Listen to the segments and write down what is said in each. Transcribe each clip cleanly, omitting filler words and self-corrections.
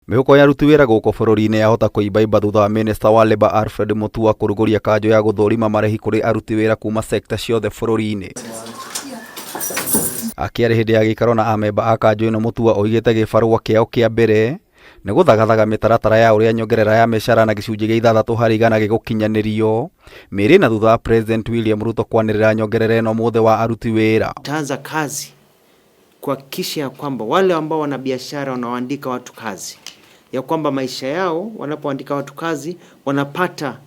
Mihuko ya aruti wira guko bururi-ini yahota kuimba thutha wa minista wa LEBA ALFRED Mutua kuruguria kanju ya guthurima marihi kuri aruti wira kuma sector ciothe bururi-ini. Akiari hindi ya GICARO na AMEMBA a kanju ino Mutua oigite gibarua kiao kia mbere ni guthagathaga mitaratara ya uria nyongerera ya micara na gicunji gia 6 hari 100 gigukinyanirio miri na thutha wa President William Ruto kwanirira nyongerera ino muthe wa aruti wira. Taanza kazi kuhakikisha kwamba wale ambao wana biashara wanaoandika watu kazi, ya kwamba maisha yao wanapoandika watu kazi wanapata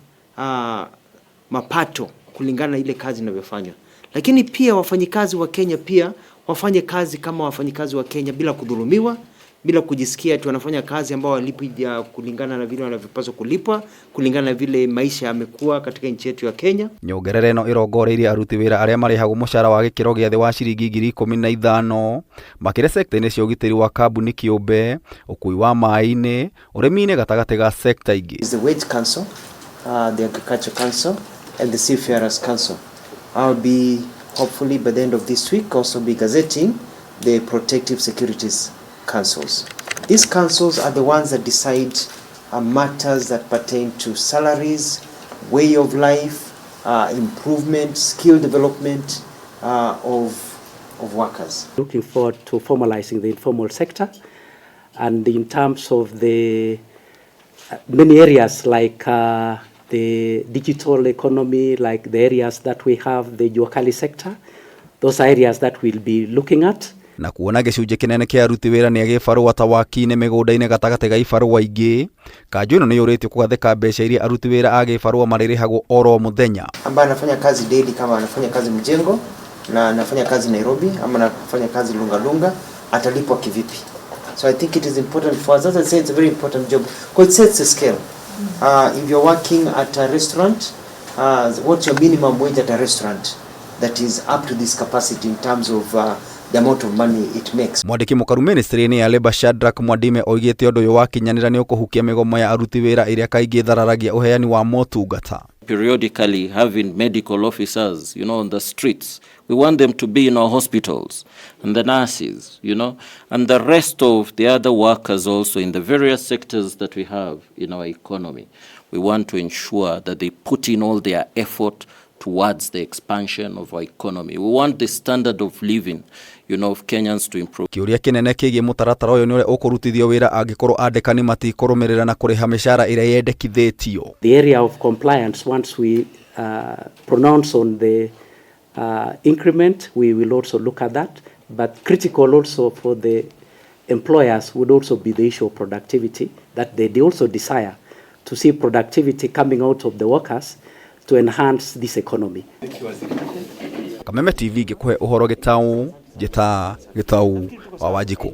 mapato kulingana na ile kazi inavyofanywa. Lakini pia wafanyikazi wa Kenya pia wafanye kazi kama wafanyikazi wa Kenya bila kudhulumiwa, bila kujisikia ati wanafanya kazi ambao walipwa kulingana na vile wanavyopaswa kulipwa, kulingana na vile maisha yamekuwa katika nchi yetu ya Kenya. Nyongerera ino irongoreirie aruti wira aria marihagwo mucara wa gikiro gia thi wa ciringi 15,000 makire sector-ini cia ugitiri wa kambuni kiumbe, ukui wa mai-ini, urimi-ini gatagati ga sector ingi. Is the Wage Council, the Agriculture Council and the Seafarers Council. I'll be hopefully by the end of this week also be gazetting the Protective Securities Councils. These councils are the ones that decide matters that pertain to salaries, way of life, improvement, skill development of workers. Looking forward to formalizing the informal sector, and in terms of the many areas like the digital economy, like the areas that we have, the Juakali sector, those areas that we'll be looking at. Na kuona gicunji kinene kia aruti wira ni gibarua ta waki-ini migunda-ini gatagati ga ibarua ingi, kanju ino ni yuritio kugathika mbeca iria aruti wira a gibarua maririhagwo oro muthenya. Ambaye anafanya kazi daily, kama anafanya kazi Mjengo na anafanya kazi Nairobi ama anafanya kazi Lungalunga, atalipwa kivipi? So I think it is important for us. As I say, it's a very important job because it sets a scale. If you're working at a restaurant, what's your minimum wage at a restaurant that is up to this capacity in terms of the amount of money it makes? Mwandiki mukaru ministry-ini ya LEBA Shadrack Mwadime oigite undu uyu wakinyanira ni ukuhukia migomo ya aruti wira iria kaingi thararagia uheani wa motungata. Periodically having medical officers, on the streets. We want them to be in our hospitals, and the nurses, and the rest of the other workers also in the various sectors that we have in our economy. We want to ensure that they put in all their effort towards the expansion of our economy. We want the standard of living, of Kenyans to improve. Kiuria kinene kigie mutaratara uyu ni uri ukurutithio wira angikorwo andikani matikurumirira na kuriha mishara iria yendekithitio. The area of compliance, once we pronounce on the increment, we will also look at that. But critical also for the employers would also be the issue of productivity, that they also desire to see productivity coming out of the workers to enhance this economy. Kameme TV gikuhe uhoro gitau wa Wanjiku.